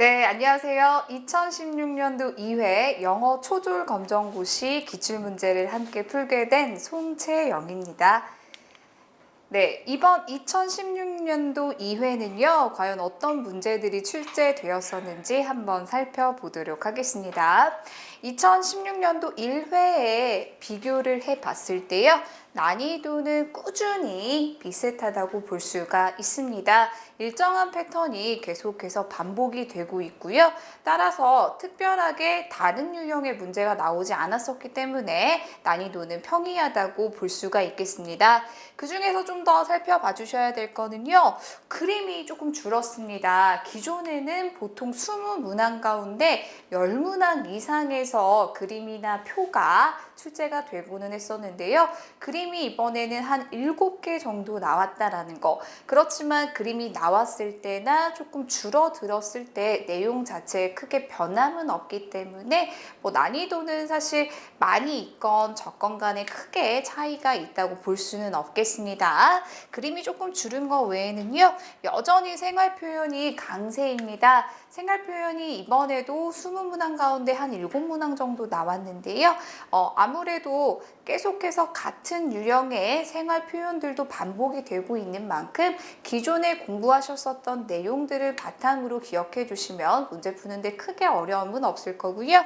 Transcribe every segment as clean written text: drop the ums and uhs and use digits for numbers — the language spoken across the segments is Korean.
네, 안녕하세요. 2016년도 2회 영어 초졸 검정고시 기출문제를 함께 풀게 된 송채영입니다. 네, 이번 2016년도 2회는요, 과연 어떤 문제들이 출제되었었는지 한번 살펴보도록 하겠습니다. 2016년도 1회에 비교를 해봤을 때요, 난이도는 꾸준히 비슷하다고 볼 수가 있습니다. 일정한 패턴이 계속해서 반복이 되고 있고요. 따라서 특별하게 다른 유형의 문제가 나오지 않았었기 때문에 난이도는 평이하다고 볼 수가 있겠습니다. 그 중에서 좀 더 살펴봐 주셔야 될 거는요. 그림이 조금 줄었습니다. 기존에는 보통 20문항 가운데 10문항 이상에서 그림이나 표가 출제가 되고는 했었는데요. 그림이 이번에는 한 7개 정도 나왔다라는 거. 그렇지만 그림이 나왔을 때나 조금 줄어들었을 때 내용 자체에 크게 변함은 없기 때문에 난이도는 사실 많이 있건 적건 간에 크게 차이가 있다고 볼 수는 없겠습니다. 그림이 조금 줄은 거 외에는요, 여전히 생활 표현이 강세입니다. 생활 표현이 이번에도 20문항 가운데 한 7문항 정도 나왔는데요. 아무래도 계속해서 같은 유형의 생활 표현들도 반복이 되고 있는 만큼 기존에 공부하셨었던 내용들을 바탕으로 기억해 주시면 문제 푸는데 크게 어려움은 없을 거고요.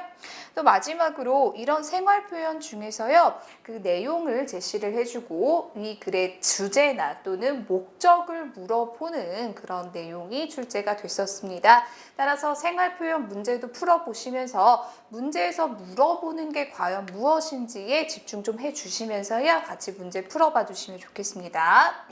또 마지막으로 이런 생활 표현 중에서요, 그 내용을 제시를 해주고 이 글의 주제나 또는 목적을 물어보는 그런 내용이 출제가 됐었습니다. 따라서 생활 표현 문제도 풀어보시면서 문제에서 물어보는 게 과연 무엇인지에 집중 좀 해주시면서요, 같이 문제 풀어봐 주시면 좋겠습니다.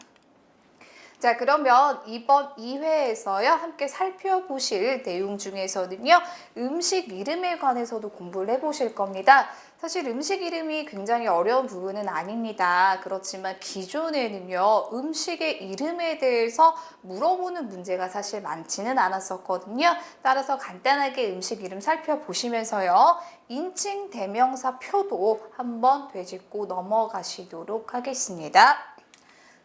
자, 그러면 이번 2회에서요, 함께 살펴보실 내용 중에서는요, 음식 이름에 관해서도 공부를 해보실 겁니다. 사실 음식 이름이 굉장히 어려운 부분은 아닙니다. 그렇지만 기존에는요, 음식의 이름에 대해서 물어보는 문제가 사실 많지는 않았었거든요. 따라서 간단하게 음식 이름 살펴보시면서요, 인칭 대명사 표도 한번 되짚고 넘어가시도록 하겠습니다.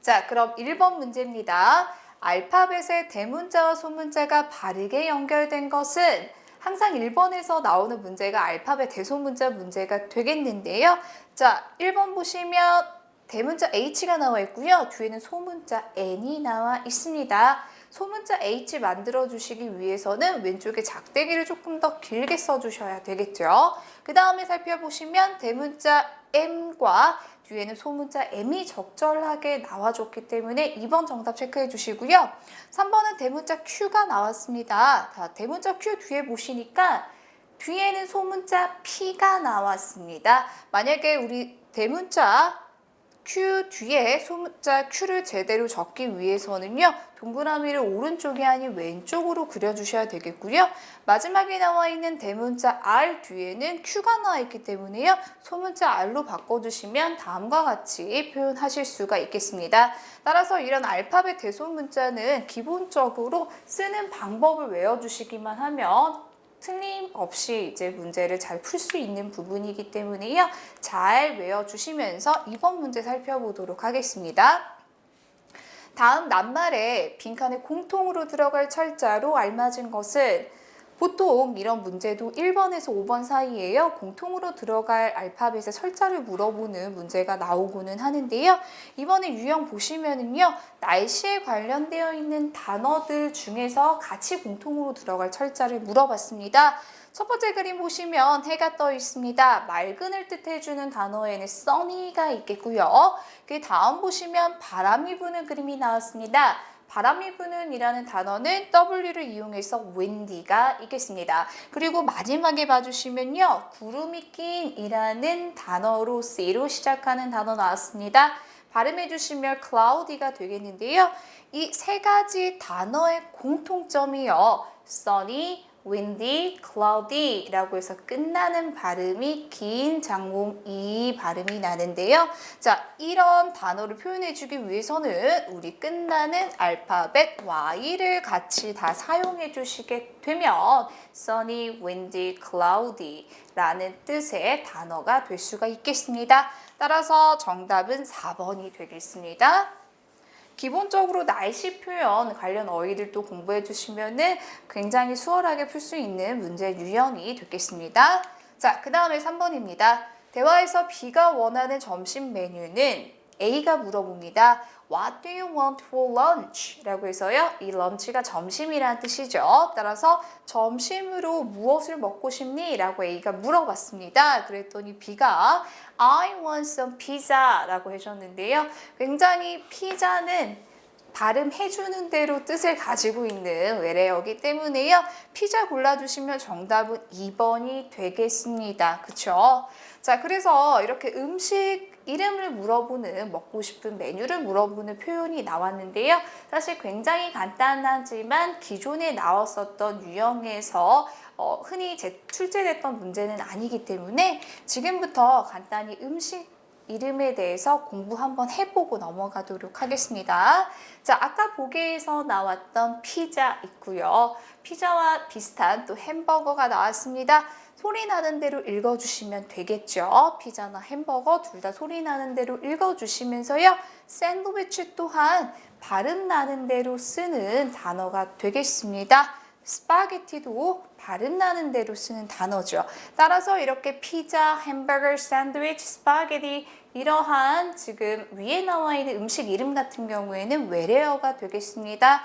자, 그럼 1번 문제입니다. 알파벳의 대문자와 소문자가 바르게 연결된 것은 항상 1번에서 나오는 문제가 알파벳 대소문자 문제가 되겠는데요. 자, 1번 보시면 대문자 H가 나와 있고요. 뒤에는 소문자 N이 나와 있습니다. 소문자 H 만들어주시기 위해서는 왼쪽에 작대기를 조금 더 길게 써주셔야 되겠죠. 그 다음에 살펴보시면 대문자 M과 뒤에는 소문자 M이 적절하게 나와줬기 때문에 2번 정답 체크해 주시고요. 3번은 대문자 Q가 나왔습니다. 자, 대문자 Q 뒤에 보시니까 뒤에는 소문자 P가 나왔습니다. 만약에 우리 대문자 Q 뒤에 소문자 Q를 제대로 적기 위해서는요, 동그라미를 오른쪽이 아닌 왼쪽으로 그려주셔야 되겠고요. 마지막에 나와 있는 대문자 R 뒤에는 Q가 나와 있기 때문에요, 소문자 R로 바꿔주시면 다음과 같이 표현하실 수가 있겠습니다. 따라서 이런 알파벳 대소문자는 기본적으로 쓰는 방법을 외워주시기만 하면 틀림없이 이제 문제를 잘 풀 수 있는 부분이기 때문에요. 잘 외워주시면서 이번 문제 살펴보도록 하겠습니다. 다음 낱말에 빈칸에 공통으로 들어갈 철자로 알맞은 것은 보통 이런 문제도 1번에서 5번 사이에요. 공통으로 들어갈 알파벳의 철자를 물어보는 문제가 나오고는 하는데요. 이번에 유형 보시면은요, 날씨에 관련되어 있는 단어들 중에서 같이 공통으로 들어갈 철자를 물어봤습니다. 첫 번째 그림 보시면 해가 떠 있습니다. 맑은을 뜻해주는 단어에는 sunny가 있겠고요. 그 다음 보시면 바람이 부는 그림이 나왔습니다. 바람이 부는 이라는 단어는 W를 이용해서 windy가 있겠습니다. 그리고 마지막에 봐주시면요, 구름이 낀 이라는 단어로 C로 시작하는 단어 나왔습니다. 발음해 주시면 cloudy가 되겠는데요. 이 세 가지 단어의 공통점이요, sunny, windy, cloudy 라고 해서 끝나는 발음이 긴 장모음 이 발음이 나는데요. 자, 이런 단어를 표현해 주기 위해서는 우리 끝나는 알파벳 Y를 같이 다 사용해 주시게 되면 sunny, windy, cloudy 라는 뜻의 단어가 될 수가 있겠습니다. 따라서 정답은 4번이 되겠습니다. 기본적으로 날씨 표현 관련 어휘들도 공부해 주시면은 굉장히 수월하게 풀 수 있는 문제 유형이 되겠습니다. 자, 그 다음에 3번입니다. 대화에서 B가 원하는 점심 메뉴는 A가 물어봅니다. What do you want for lunch? 라고 해서요. 이 lunch가 점심이라는 뜻이죠. 따라서 점심으로 무엇을 먹고 싶니? 라고 A가 물어봤습니다. 그랬더니 B가 I want some pizza 라고 해줬는데요. 굉장히 피자는 발음해주는 대로 뜻을 가지고 있는 외래어이기 때문에요. 피자 골라주시면 정답은 2번이 되겠습니다. 그쵸? 자, 그래서 이렇게 음식 이름을 물어보는, 먹고 싶은 메뉴를 물어보는 표현이 나왔는데요. 사실 굉장히 간단하지만 기존에 나왔었던 유형에서 흔히 출제됐던 문제는 아니기 때문에 지금부터 간단히 음식 이름에 대해서 공부 한번 해보고 넘어가도록 하겠습니다. 자, 아까 보기에서 나왔던 피자 있고요. 피자와 비슷한 또 햄버거가 나왔습니다. 소리 나는 대로 읽어주시면 되겠죠. 피자나 햄버거 둘 다 소리 나는 대로 읽어주시면서요. 샌드위치 또한 발음 나는 대로 쓰는 단어가 되겠습니다. 스파게티도 발음 나는 대로 쓰는 단어죠. 따라서 이렇게 피자, 햄버거, 샌드위치, 스파게티 이러한 지금 위에 나와 있는 음식 이름 같은 경우에는 외래어가 되겠습니다.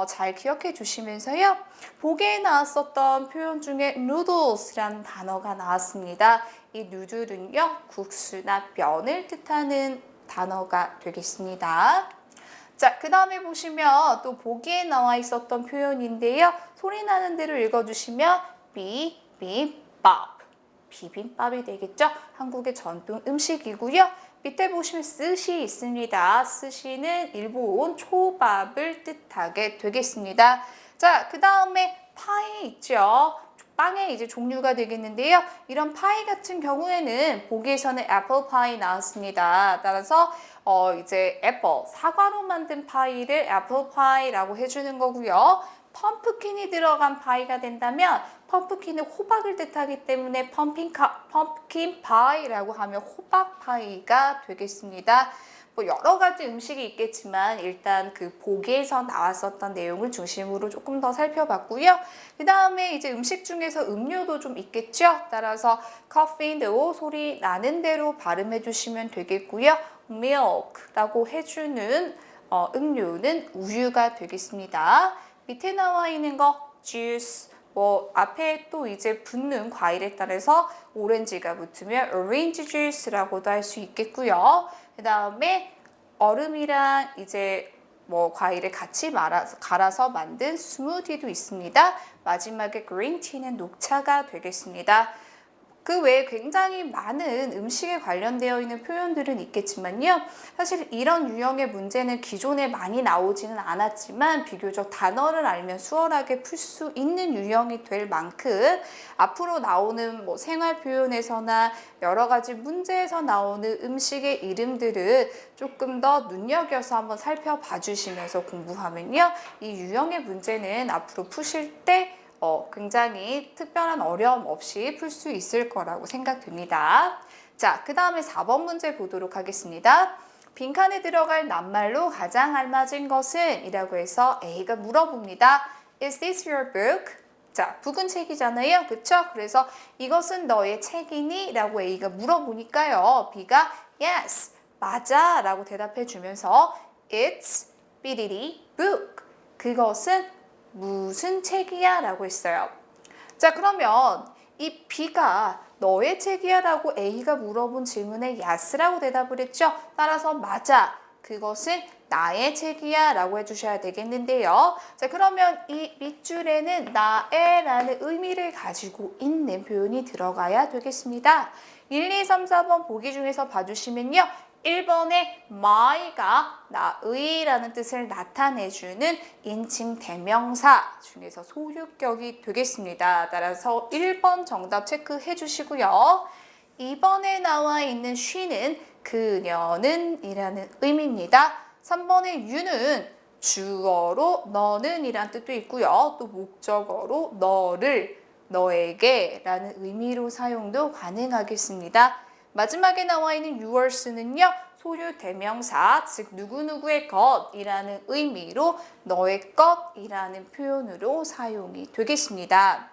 잘 기억해 주시면서요. 보기에 나왔었던 표현 중에 noodles라는 단어가 나왔습니다. 이 누들은요, 국수나 면을 뜻하는 단어가 되겠습니다. 자, 그 다음에 보시면 또 보기에 나와 있었던 표현인데요. 소리 나는 대로 읽어주시면 비빔밥. 비빔밥이 되겠죠? 한국의 전통 음식이고요. 밑에 보시면 스시 있습니다. 스시는 일본 초밥을 뜻하게 되겠습니다. 자, 그 다음에 파이 있죠? 빵의 이제 종류가 되겠는데요. 이런 파이 같은 경우에는 보기에서는 애플 파이 나왔습니다. 따라서 이제 애플, 사과로 만든 파이를 애플 파이라고 해주는 거고요. 펌프킨이 들어간 파이가 된다면 펌프킨은 호박을 뜻하기 때문에 펌프킨 파이라고 하면 호박 파이가 되겠습니다. 뭐 여러 가지 음식이 있겠지만 일단 그 보기에서 나왔었던 내용을 중심으로 조금 더 살펴봤고요. 그 다음에 이제 음식 중에서 음료도 좀 있겠죠. 따라서 커피도 소리 나는 대로 발음해 주시면 되겠고요. milk라고 해주는 음료는 우유가 되겠습니다. 밑에 나와 있는 거 juice, 뭐 앞에 또 이제 붙는 과일에 따라서 오렌지가 붙으면 orange juice라고도 할 수 있겠고요. 그 다음에 얼음이랑 이제 뭐 과일을 같이 갈아서 만든 스무디도 있습니다. 마지막에 그린티는 녹차가 되겠습니다. 그 외에 굉장히 많은 음식에 관련되어 있는 표현들은 있겠지만요. 사실 이런 유형의 문제는 기존에 많이 나오지는 않았지만 비교적 단어를 알면 수월하게 풀 수 있는 유형이 될 만큼 앞으로 나오는 뭐 생활 표현에서나 여러 가지 문제에서 나오는 음식의 이름들을 조금 더 눈여겨서 한번 살펴봐 주시면서 공부하면요. 이 유형의 문제는 앞으로 푸실 때 굉장히 특별한 어려움 없이 풀 수 있을 거라고 생각됩니다. 자, 그 다음에 4번 문제 보도록 하겠습니다. 빈칸에 들어갈 낱말로 가장 알맞은 것은? 이라고 해서 A가 물어봅니다. Is this your book? 자, 북은 책이잖아요. 그쵸? 그래서 이것은 너의 책이니? 라고 A가 물어보니까요. B가 yes, 맞아 라고 대답해 주면서 It's 삐리리 book. 그것은 무슨 책이야? 라고 했어요. 자, 그러면 이 B가 너의 책이야? 라고 A가 물어본 질문에 yes라고 대답을 했죠. 따라서 맞아. 그것은 나의 책이야 라고 해주셔야 되겠는데요. 자, 그러면 이 밑줄에는 나의 라는 의미를 가지고 있는 표현이 들어가야 되겠습니다. 1, 2, 3, 4번 보기 중에서 봐주시면요. 1번에 my가 나의 라는 뜻을 나타내주는 인칭 대명사 중에서 소유격이 되겠습니다. 따라서 1번 정답 체크해 주시고요. 2번에 나와 있는 she는 그녀는 이라는 의미입니다. 3번의 you는 주어로 너는 이란 뜻도 있고요. 또 목적어로 너를, 너에게 라는 의미로 사용도 가능하겠습니다. 마지막에 나와 있는 yours는요. 소유 대명사, 즉 누구누구의 것이라는 의미로 너의 것이라는 표현으로 사용이 되겠습니다.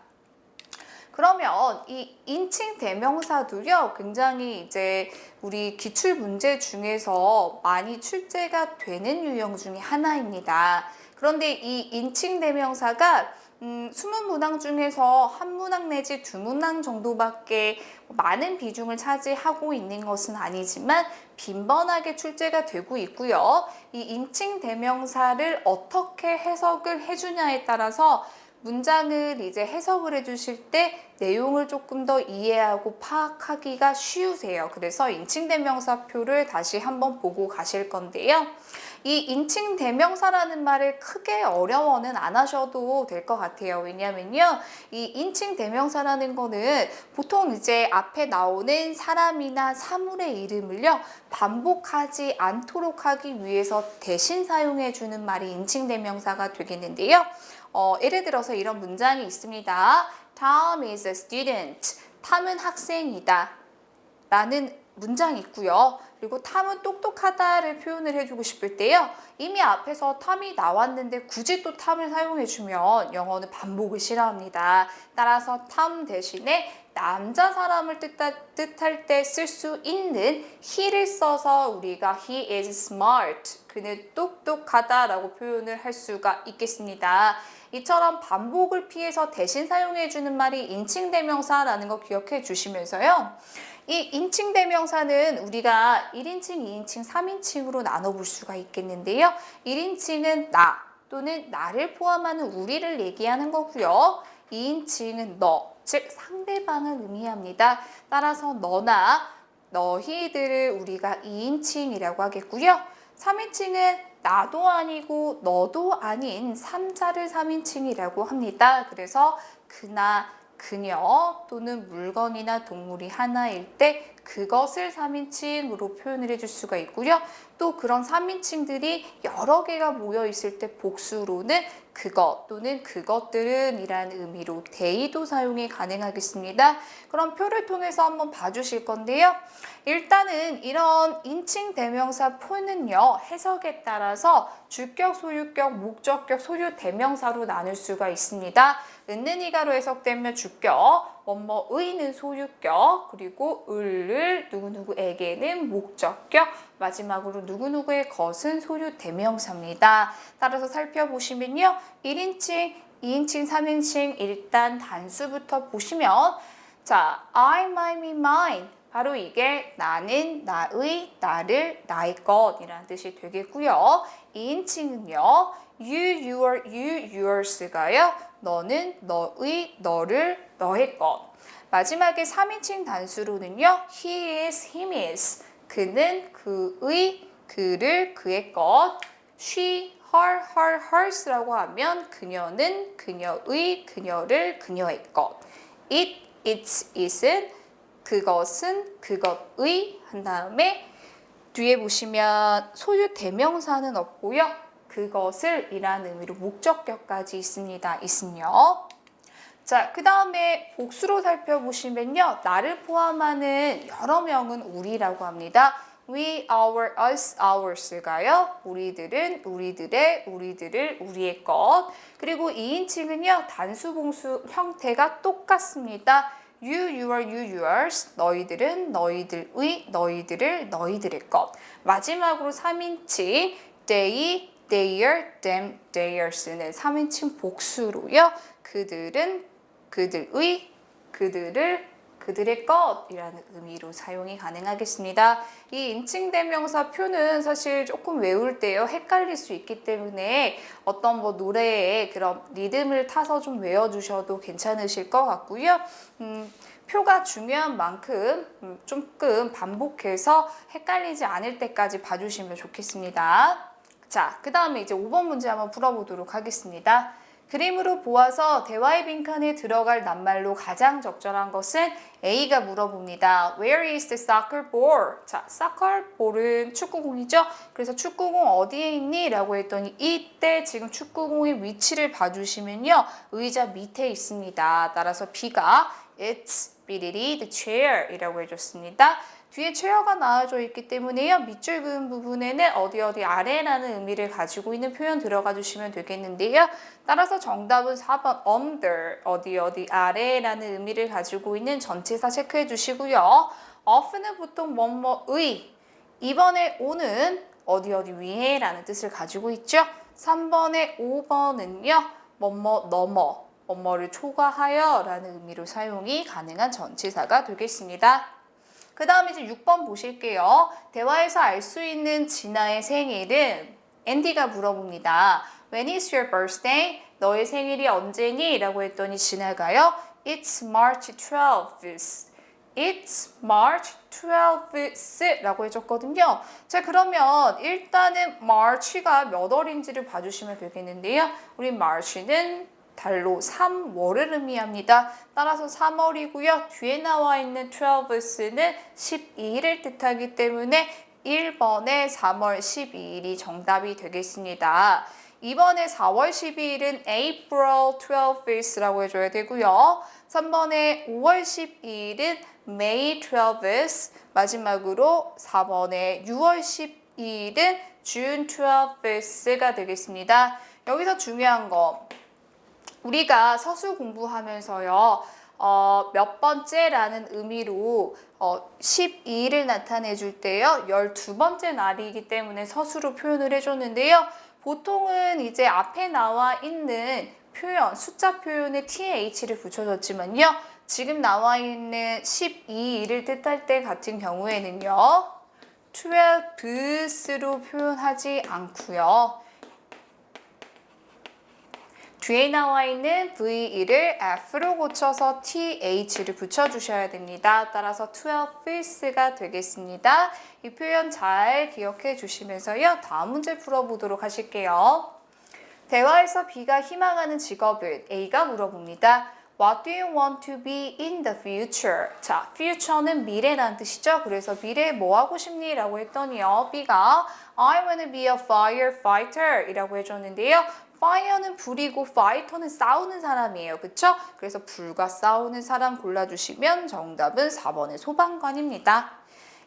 그러면 이 인칭 대명사도요, 굉장히 이제 우리 기출 문제 중에서 많이 출제가 되는 유형 중에 하나입니다. 그런데 이 인칭 대명사가 20문항 중에서 한 문항 내지 두 문항 정도밖에 많은 비중을 차지하고 있는 것은 아니지만 빈번하게 출제가 되고 있고요. 이 인칭 대명사를 어떻게 해석을 해주냐에 따라서 문장을 이제 해석을 해주실 때 내용을 조금 더 이해하고 파악하기가 쉬우세요. 그래서 인칭대명사표를 다시 한번 보고 가실 건데요. 이 인칭대명사라는 말을 크게 어려워는 안 하셔도 될 것 같아요. 왜냐면요, 이 인칭대명사라는 거는 보통 이제 앞에 나오는 사람이나 사물의 이름을요, 반복하지 않도록 하기 위해서 대신 사용해주는 말이 인칭대명사가 되겠는데요. 예를 들어서 이런 문장이 있습니다. Tom is a student. 탐은 학생이다. 라는 문장이 있고요. 그리고 탐은 똑똑하다를 표현을 해주고 싶을 때요. 이미 앞에서 탐이 나왔는데 굳이 또 탐을 사용해주면 영어는 반복을 싫어합니다. 따라서 탐 대신에 남자 사람을 뜻할 때 쓸 수 있는 he를 써서 우리가 he is smart, 그는 똑똑하다라고 표현을 할 수가 있겠습니다. 이처럼 반복을 피해서 대신 사용해주는 말이 인칭대명사라는 거 기억해 주시면서요. 이 인칭대명사는 우리가 1인칭, 2인칭, 3인칭으로 나눠볼 수가 있겠는데요. 1인칭은 나 또는 나를 포함하는 우리를 얘기하는 거고요. 2인칭은 너, 즉 상대방을 의미합니다. 따라서 너나 너희들을 우리가 2인칭이라고 하겠고요. 3인칭은 나도 아니고 너도 아닌 3자를 3인칭이라고 합니다. 그래서 그나 그녀 또는 물건이나 동물이 하나일 때 그것을 3인칭으로 표현을 해줄 수가 있고요. 또 그런 3인칭들이 여러 개가 모여 있을 때 복수로는 그것 또는 그것들은 이라는 의미로 they도 사용이 가능하겠습니다. 그럼 표를 통해서 한번 봐주실 건데요. 일단은 이런 인칭 대명사 표는요, 해석에 따라서 주격, 소유격, 목적격, 소유 대명사로 나눌 수가 있습니다. 있는 이가로 해석되면 주격, 뭐뭐의는 소유격, 그리고 을을 누구누구에게는 목적격, 마지막으로 누구누구의 것은 소유 대명사입니다. 따라서 살펴보시면요. 1인칭, 2인칭, 3인칭 일단 단수부터 보시면 자, I, my, me, mine. 바로 이게 나는, 나의, 나를, 나의 것이라는 뜻이 되겠고요. 2인칭은요. you, your, you, yours가요. 너는, 너의, 너를, 너의 것. 마지막에 3인칭 단수로는요. he is, him is. 그는, 그의, 그를, 그의 것. she, her, her, hers라고 하면 그녀는, 그녀의, 그녀를, 그녀의 것. it, its, it은 그것은, 그것의 한 다음에 뒤에 보시면 소유 대명사는 없고요. 그것을 이라는 의미로 목적격까지 있습니다. 있음요. 자, 그 다음에 복수로 살펴보시면요. 나를 포함하는 여러 명은 우리라고 합니다. we, our, us, ours가요. 우리들은, 우리들의, 우리들을, 우리의 것. 그리고 2인칭은요. 단수 봉수 형태가 똑같습니다. you, your, you, yours. 너희들은, 너희들의, 너희들을, 너희들의 것. 마지막으로 3인칭 they, their, them, theirs는 3인칭 복수로요. 그들은, 그들의, 그들을, 그들의 것이라는 의미로 사용이 가능하겠습니다. 이 인칭대명사 표는 사실 조금 외울 때요 헷갈릴 수 있기 때문에 어떤 뭐 노래의 그런 리듬을 타서 좀 외워주셔도 괜찮으실 것 같고요. 표가 중요한 만큼 조금 반복해서 헷갈리지 않을 때까지 봐주시면 좋겠습니다. 자, 그 다음에 이제 5번 문제 한번 풀어보도록 하겠습니다. 그림으로 보아서 대화의 빈칸에 들어갈 낱말로 가장 적절한 것은 A가 물어봅니다. Where is the soccer ball? 자, soccer ball은 축구공이죠. 그래서 축구공 어디에 있니? 라고 했더니 이때 지금 축구공의 위치를 봐주시면요. 의자 밑에 있습니다. 따라서 B가 It's 삐리리 the chair 이라고 해줬습니다. 뒤에 체어가 나와져 있기 때문에요. 밑줄 그은 부분에는 어디 아래라는 의미를 가지고 있는 표현 들어가 주시면 되겠는데요. 따라서 정답은 4번 under 어디 아래라는 의미를 가지고 있는 전치사 체크해 주시고요. of는 보통 뭐뭐의 2번에 o는 어디 위에 라는 뜻을 가지고 있죠. 3번에 5번은요. 뭐뭐 넘어 뭐뭐를 초과하여 라는 의미로 사용이 가능한 전치사가 되겠습니다. 그 다음에 이제 6번 보실게요. 대화에서 알 수 있는 진아의 생일은 앤디가 물어봅니다. When is your birthday? 너의 생일이 언제니? 라고 했더니 진아가요. It's March 12th. It's March 12th 라고 해줬거든요. 자, 그러면 일단은 March가 몇 월인지를 봐주시면 되겠는데요. 우리 March는 달로 3월을 의미합니다. 따라서 3월이고요. 뒤에 나와 있는 12th는 12일을 뜻하기 때문에 1번에 3월 12일이 정답이 되겠습니다. 2번에 4월 12일은 April 12th라고 해줘야 되고요. 3번에 5월 12일은 May 12th, 마지막으로 4번에 6월 12일은 June 12th가 되겠습니다. 여기서 중요한 거 우리가 서술 공부하면서요. 몇 번째라는 의미로 12일을 나타내 줄 때요. 12번째 날이기 때문에 서술로 표현을 해줬는데요. 보통은 이제 앞에 나와 있는 표현, 숫자 표현에 TH를 붙여줬지만요. 지금 나와 있는 12일을 뜻할 때 같은 경우에는요. 12th로 표현하지 않고요. 뒤에 나와 있는 VE를 F로 고쳐서 TH를 붙여주셔야 됩니다. 따라서 12th가 되겠습니다. 이 표현 잘 기억해 주시면서요. 다음 문제 풀어보도록 하실게요. 대화에서 B가 희망하는 직업을 A가 물어봅니다. What do you want to be in the future? 자, future는 미래라는 뜻이죠. 그래서 미래에 뭐 하고 싶니? 라고 했더니요. B가 I want to be a firefighter 이라고 해줬는데요. fire는 불이고 fighter는 싸우는 사람이에요. 그쵸? 그래서 불과 싸우는 사람 골라주시면 정답은 4번의 소방관입니다.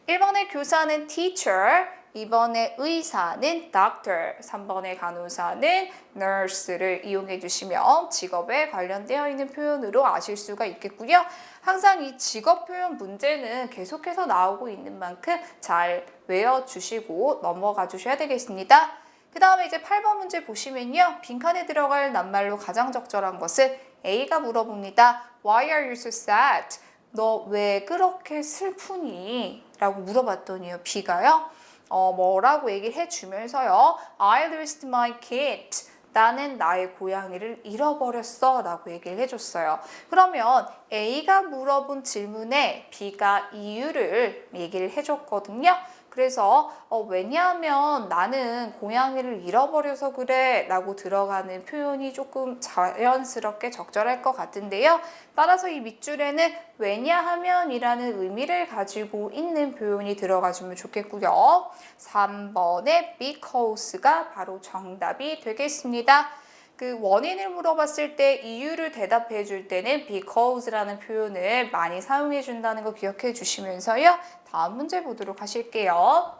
1번의 교사는 teacher, 2번의 의사는 doctor, 3번의 간호사는 nurse를 이용해 주시면 직업에 관련되어 있는 표현으로 아실 수가 있겠고요. 항상 이 직업 표현 문제는 계속해서 나오고 있는 만큼 잘 외워주시고 넘어가 주셔야 되겠습니다. 그 다음에 이제 8번 문제 보시면요. 빈칸에 들어갈 낱말로 가장 적절한 것은 A가 물어봅니다. Why are you so sad? 너 왜 그렇게 슬프니? 라고 물어봤더니요. B가요. 뭐라고 얘기를 해주면서요. I lost my cat. 나는 나의 고양이를 잃어버렸어 라고 얘기를 해줬어요. 그러면 A가 물어본 질문에 B가 이유를 얘기를 해줬거든요. 그래서 왜냐하면 나는 고양이를 잃어버려서 그래 라고 들어가는 표현이 조금 자연스럽게 적절할 것 같은데요. 따라서 이 밑줄에는 왜냐하면 이라는 의미를 가지고 있는 표현이 들어가주면 좋겠고요. 3번의 because가 바로 정답이 되겠습니다. 그 원인을 물어봤을 때 이유를 대답해 줄 때는 because라는 표현을 많이 사용해 준다는 거 기억해 주시면서요. 다음 문제 보도록 하실게요.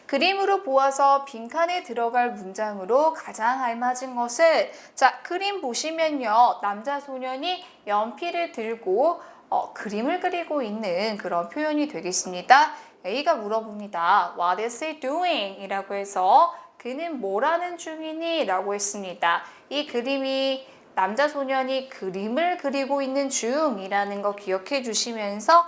그림으로 보아서 빈칸에 들어갈 문장으로 가장 알맞은 것은 자, 그림 보시면요. 남자 소년이 연필을 들고 그림을 그리고 있는 그런 표현이 되겠습니다. A가 물어봅니다. What is he doing? 이라고 해서 그는 뭘 하는 중이니? 라고 했습니다. 이 그림이 남자 소년이 그림을 그리고 있는 중이라는 거 기억해 주시면서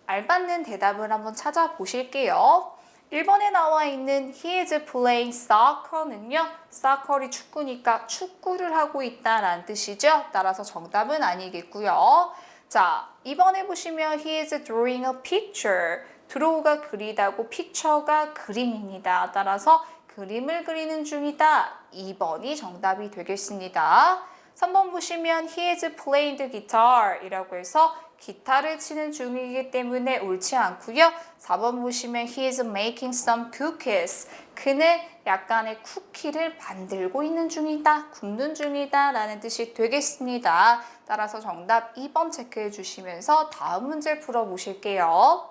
알맞는 대답을 한번 찾아보실게요. 1번에 나와 있는 He is playing soccer는요. soccer이 축구니까 축구를 하고 있다라는 뜻이죠. 따라서 정답은 아니겠고요. 자, 2번에 보시면 He is drawing a picture. draw가 그리다고 picture가 그림입니다. 따라서 그림을 그리는 중이다. 2번이 정답이 되겠습니다. 3번 보시면 He is playing the guitar 이라고 해서 기타를 치는 중이기 때문에 옳지 않고요. 4번 보시면 he is making some cookies. 그는 약간의 쿠키를 만들고 있는 중이다, 굽는 중이다 라는 뜻이 되겠습니다. 따라서 정답 2번 체크해 주시면서 다음 문제 풀어보실게요.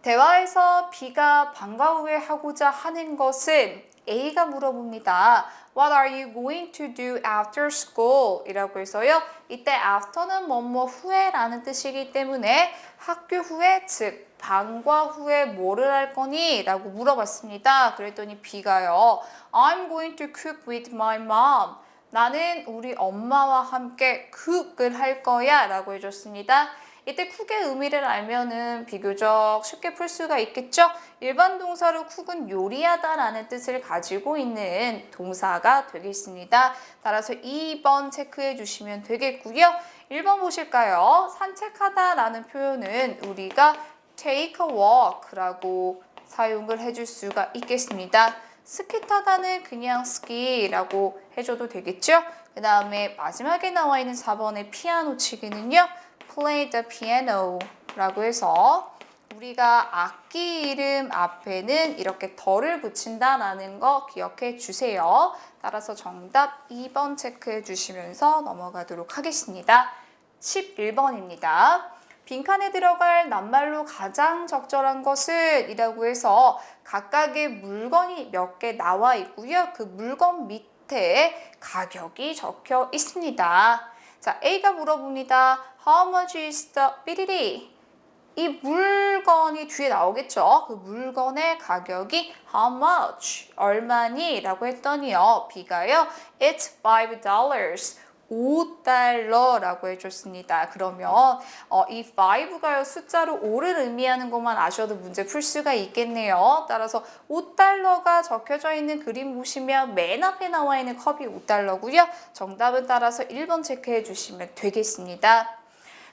대화에서 B가 방과 후에 하고자 하는 것은 A가 물어봅니다. What are you going to do after school? 이라고 해서요. 이때 after는 뭐뭐 후에라는 뜻이기 때문에 학교 후에, 즉 방과 후에 뭐를 할 거니? 라고 물어봤습니다. 그랬더니 B가요. I'm going to cook with my mom. 나는 우리 엄마와 함께 cook을 할 거야 라고 해줬습니다. 이때 쿡의 의미를 알면은 비교적 쉽게 풀 수가 있겠죠? 일반 동사로 쿡은 요리하다 라는 뜻을 가지고 있는 동사가 되겠습니다. 따라서 2번 체크해 주시면 되겠고요. 1번 보실까요? 산책하다 라는 표현은 우리가 take a walk 라고 사용을 해줄 수가 있겠습니다. 스키 타다는 그냥 스키라고 해줘도 되겠죠? 그 다음에 마지막에 나와 있는 4번의 피아노 치기는요. play the piano 라고 해서 우리가 악기 이름 앞에는 이렇게 덜을 붙인다라는 거 기억해 주세요. 따라서 정답 2번 체크해 주시면서 넘어가도록 하겠습니다. 11번입니다. 빈칸에 들어갈 낱말로 가장 적절한 것은 이라고 해서 각각의 물건이 몇 개 나와 있고요. 그 물건 밑에 가격이 적혀 있습니다. 자, A가 물어봅니다. How much is the 삐리리? 이 물건이 뒤에 나오겠죠? 그 물건의 가격이 how much? 얼마니? 라고 했더니요. B가요. It's $5. $5라고 해줬습니다. 그러면 이 5가요 숫자로 5를 의미하는 것만 아셔도 문제 풀 수가 있겠네요. 따라서 $5가 적혀져 있는 그림 보시면 맨 앞에 나와 있는 컵이 $5고요. 정답은 따라서 1번 체크해 주시면 되겠습니다.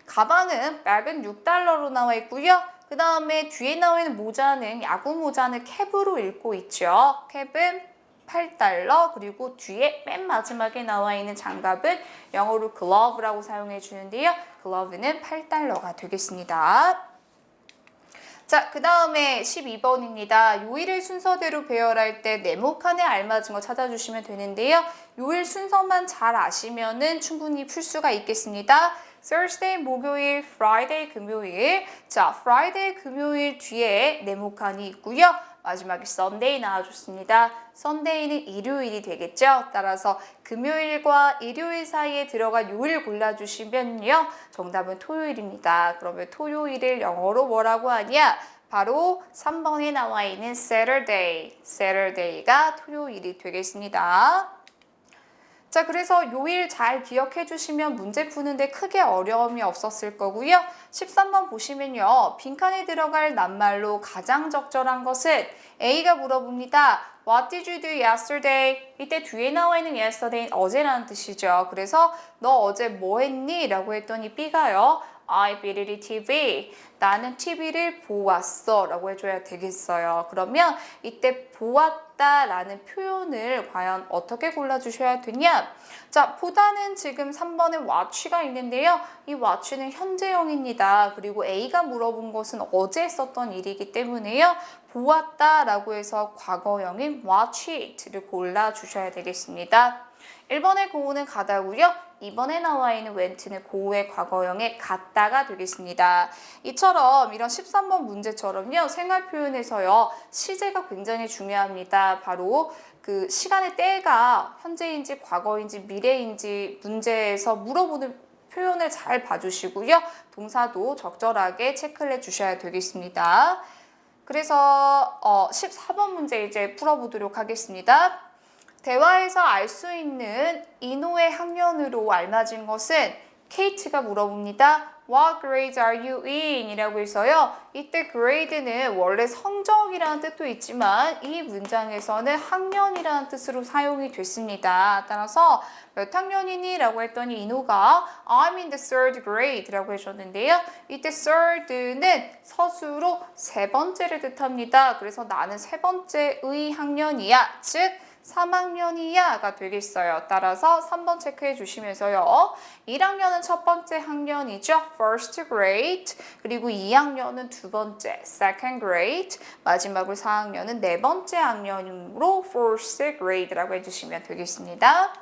가방은 백은 $6로 나와 있고요. 그 다음에 뒤에 나와 있는 모자는 야구 모자는 캡으로 읽고 있죠. 캡은 $8 그리고 뒤에 맨 마지막에 나와 있는 장갑은 영어로 glove라고 사용해 주는데요. glove는 $8가 되겠습니다. 자, 그 다음에 12번입니다. 요일을 순서대로 배열할 때 네모칸에 알맞은 거 찾아주시면 되는데요. 요일 순서만 잘 아시면은 충분히 풀 수가 있겠습니다. Thursday 목요일, Friday 금요일. 자, Friday 금요일 뒤에 네모칸이 있고요. 마지막에 Sunday 나와줬습니다. Sunday는 일요일이 되겠죠. 따라서 금요일과 일요일 사이에 들어간 요일 골라주시면요. 정답은 토요일입니다. 그러면 토요일을 영어로 뭐라고 하냐? 바로 3번에 나와 있는 Saturday. Saturday가 토요일이 되겠습니다. 자, 그래서 요일 잘 기억해 주시면 문제 푸는데 크게 어려움이 없었을 거고요. 13번 보시면요. 빈칸에 들어갈 낱말로 가장 적절한 것은 A가 물어봅니다. What did you do yesterday? 이때 뒤에 나와 있는 yesterday는 어제라는 뜻이죠. 그래서 너 어제 뭐 했니? 라고 했더니 B가요. I viewed TV. 나는 TV를 보았어 라고 해줘야 되겠어요. 그러면 이때 보았다 라는 표현을 과연 어떻게 골라주셔야 되냐? 자, 보다는 지금 3번에 watch가 있는데요. 이 watch는 현재형입니다. 그리고 A가 물어본 것은 어제 했었던 일이기 때문에요. 보았다 라고 해서 과거형인 watch it를 골라주셔야 되겠습니다. 1번의 고우는 가다고요. 2번에 나와 있는 went는 고우의 과거형의 갔다가 되겠습니다. 이처럼 이런 13번 문제처럼요. 생활 표현에서요. 시제가 굉장히 중요합니다. 바로 그 시간의 때가 현재인지 과거인지 미래인지 문제에서 물어보는 표현을 잘 봐주시고요. 동사도 적절하게 체크를 해주셔야 되겠습니다. 그래서 14번 문제 이제 풀어보도록 하겠습니다. 대화에서 알 수 있는 인호의 학년으로 알맞은 것은 케이트가 물어봅니다. What grade are you in? 이라고 해서요. 이때 grade는 원래 성적이라는 뜻도 있지만 이 문장에서는 학년이라는 뜻으로 사용이 됐습니다. 따라서 몇 학년이니? 라고 했더니 인호가 I'm in the third grade 라고 해줬는데요. 이때 third는 서술로 세 번째를 뜻합니다. 그래서 나는 세 번째의 학년이야. 즉 3학년이야가 되겠어요. 따라서 3번 체크해 주시면서요. 1학년은 첫 번째 학년이죠. first grade. 그리고 2학년은 두 번째 second grade. 마지막으로 4학년은 네 번째 학년으로 fourth grade라고 해주시면 되겠습니다.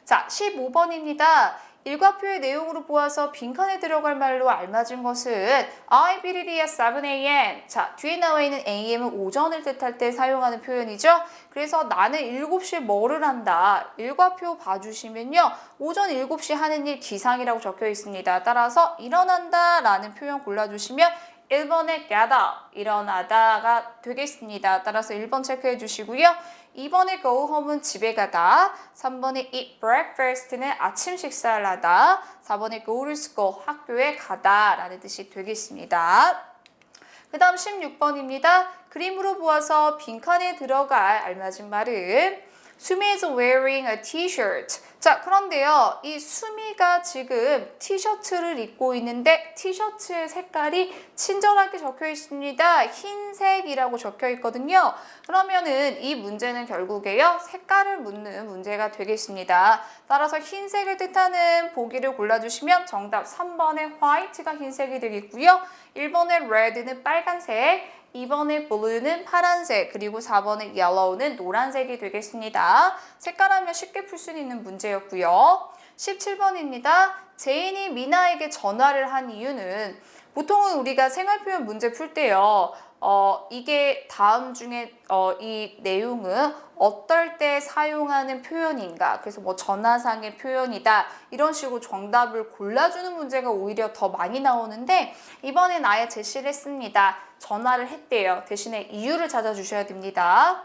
자, 15번입니다. 일과표의 내용으로 보아서 빈칸에 들어갈 말로 알맞은 것은 I 비리리 at 7 a.m. 자, 뒤에 나와 있는 am은 오전을 뜻할 때 사용하는 표현이죠. 그래서 나는 7시에 뭐를 한다. 일과표 봐주시면요. 오전 7시 하는 일 기상이라고 적혀 있습니다. 따라서 일어난다 라는 표현 골라주시면 1번에 gather, 일어나다가 되겠습니다. 따라서 1번 체크해 주시고요. 2번에 go home은 집에 가다, 3번에 eat breakfast는 아침 식사를 하다, 4번에 go to school, 학교에 가다 라는 뜻이 되겠습니다. 그 다음 16번입니다. 그림으로 보아서 빈칸에 들어갈 알맞은 말은 수미 is wearing a t-shirt. 자, 그런데요. 이 수미가 지금 티셔츠를 입고 있는데 티셔츠의 색깔이 친절하게 적혀 있습니다. 흰색이라고 적혀 있거든요. 그러면은 이 문제는 결국에요. 색깔을 묻는 문제가 되겠습니다. 따라서 흰색을 뜻하는 보기를 골라주시면 정답 3번의 white가 흰색이 되겠고요. 1번의 red는 빨간색, 2번의 blue는 파란색, 그리고 4번의 yellow는 노란색이 되겠습니다. 색깔하면 쉽게 풀 수 있는 문제였고요. 17번입니다. 제인이 미나에게 전화를 한 이유는 보통은 우리가 생활표현 문제 풀 때요. 이게 다음 중에 이 내용은 어떨 때 사용하는 표현인가, 그래서 뭐 전화상의 표현이다 이런 식으로 정답을 골라주는 문제가 오히려 더 많이 나오는데 이번엔 아예 제시를 했습니다. 전화를 했대요. 대신에 이유를 찾아주셔야 됩니다.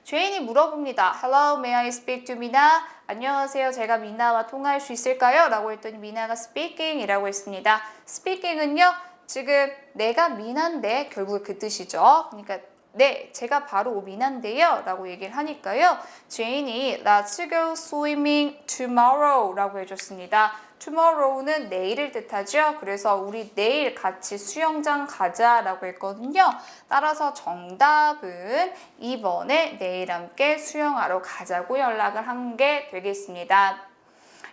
제인이 물어봅니다. Hello, may I speak to Mina? 안녕하세요. 제가 미나와 통화할 수 있을까요? 라고 했더니 미나가 speaking 이라고 했습니다. speaking은요. 지금 내가 미나인데 결국 그 뜻이죠. 그러니까 네, 제가 바로 미나인데요 라고 얘기를 하니까요. 제인이 Let's go swimming tomorrow 라고 해줬습니다. tomorrow는 내일을 뜻하죠. 그래서 우리 내일 같이 수영장 가자 라고 했거든요. 따라서 정답은 2번에 내일 함께 수영하러 가자고 연락을 한 게 되겠습니다.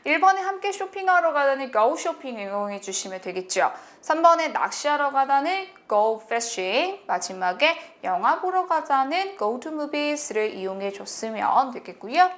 1번에 함께 쇼핑하러 가다는 go 쇼핑 이용해 주시면 되겠죠. 3번에 낚시하러 가다는 go fishing, 마지막에 영화 보러 가자는 go to movies를 이용해 줬으면 되겠고요.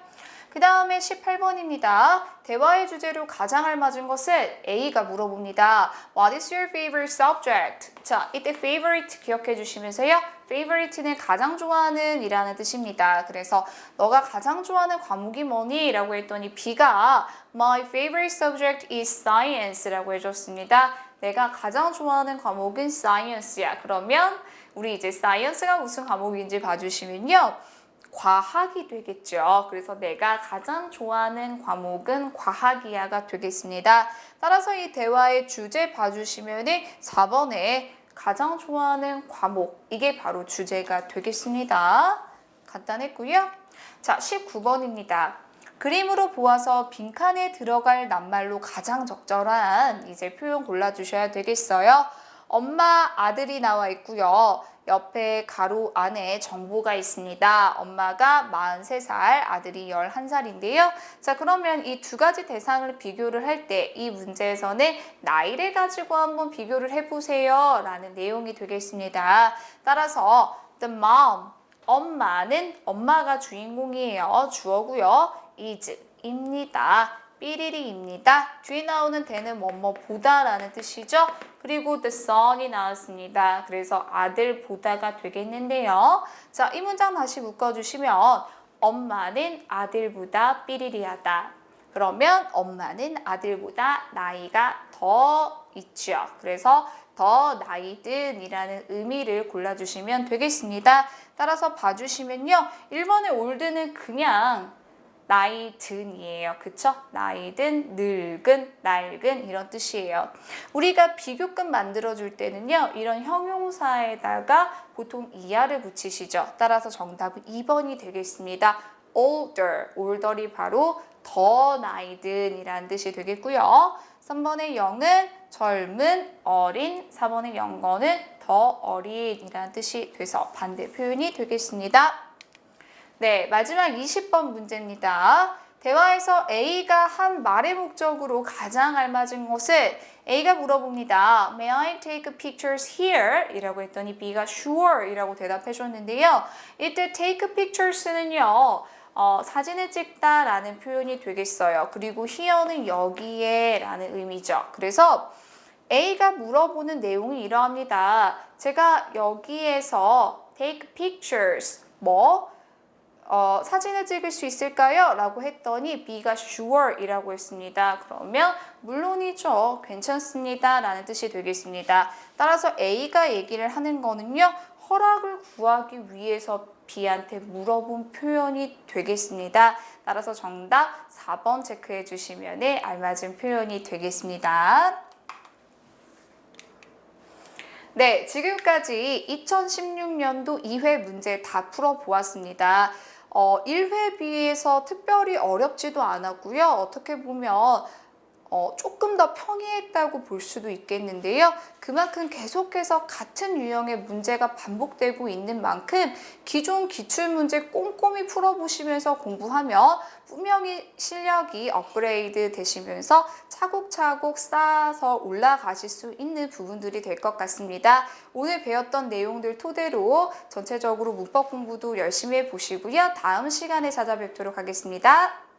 그 다음에 18번입니다. 대화의 주제로 가장 알맞은 것을 A가 물어봅니다. What is your favorite subject? 자, 이때 favorite 기억해 주시면서요. favorite는 가장 좋아하는 이라는 뜻입니다. 그래서 너가 가장 좋아하는 과목이 뭐니? 라고 했더니 B가 My favorite subject is science라고 해줬습니다. 내가 가장 좋아하는 과목은 science야. 그러면 우리 이제 science가 무슨 과목인지 봐주시면요. 과학이 되겠죠. 그래서 내가 가장 좋아하는 과목은 과학이야가 되겠습니다. 따라서 이 대화의 주제 봐주시면 4번에 가장 좋아하는 과목, 이게 바로 주제가 되겠습니다. 간단했고요. 자, 19번입니다. 그림으로 보아서 빈칸에 들어갈 낱말로 가장 적절한 이제 표현 골라주셔야 되겠어요. 엄마, 아들이 나와 있고요. 옆에 가로 안에 정보가 있습니다. 엄마가 43살, 아들이 11살인데요. 자, 그러면 이 두 가지 대상을 비교를 할 때 이 문제에서는 나이를 가지고 한번 비교를 해보세요 라는 내용이 되겠습니다. 따라서 the mom, 엄마는 엄마가 주인공이에요. 주어고요. is, 입니다. 삐리리입니다. 뒤에 나오는 대는 뭐뭐 보다라는 뜻이죠. 그리고 the son이 나왔습니다. 그래서 아들 보다가 되겠는데요. 자, 이 문장 다시 묶어주시면 엄마는 아들보다 삐리리하다. 그러면 엄마는 아들보다 나이가 더 있죠. 그래서 더 나이든 이라는 의미를 골라주시면 되겠습니다. 따라서 봐주시면요. 1번의 ol드는 그냥 나이 든이에요. 그쵸? 나이 든, 늙은, 낡은 이런 뜻이에요. 우리가 비교급 만들어줄 때는요. 이런 형용사에다가 보통 이하를 붙이시죠. 따라서 정답은 2번이 되겠습니다. older, older이 바로 더 나이 든 이라는 뜻이 되겠고요. 3번의 영은 젊은, 어린, 4번의 영거는 더 어린 이라는 뜻이 돼서 반대 표현이 되겠습니다. 네, 마지막 20번 문제입니다. 대화에서 A가 한 말의 목적으로 가장 알맞은 것을 A가 물어봅니다. May I take pictures here? 이라고 했더니 B가 sure 이라고 대답해 줬는데요. 이때 take pictures는요. 사진을 찍다 라는 표현이 되겠어요. 그리고 here는 여기에 라는 의미죠. 그래서 A가 물어보는 내용이 이러합니다. 제가 여기에서 take pictures 사진을 찍을 수 있을까요? 라고 했더니 B가 sure 이라고 했습니다. 그러면 물론이죠. 괜찮습니다. 라는 뜻이 되겠습니다. 따라서 A가 얘기를 하는 거는요. 허락을 구하기 위해서 B한테 물어본 표현이 되겠습니다. 따라서 정답 4번 체크해 주시면 알맞은 표현이 되겠습니다. 네, 지금까지 2016년도 2회 문제 다 풀어보았습니다. 1회 비해서 특별히 어렵지도 않았고요. 어떻게 보면 조금 더 평이했다고 볼 수도 있겠는데요. 그만큼 계속해서 같은 유형의 문제가 반복되고 있는 만큼 기존 기출문제 꼼꼼히 풀어보시면서 공부하면 분명히 실력이 업그레이드 되시면서 차곡차곡 쌓아서 올라가실 수 있는 부분들이 될 것 같습니다. 오늘 배웠던 내용들 토대로 전체적으로 문법 공부도 열심히 해보시고요. 다음 시간에 찾아뵙도록 하겠습니다.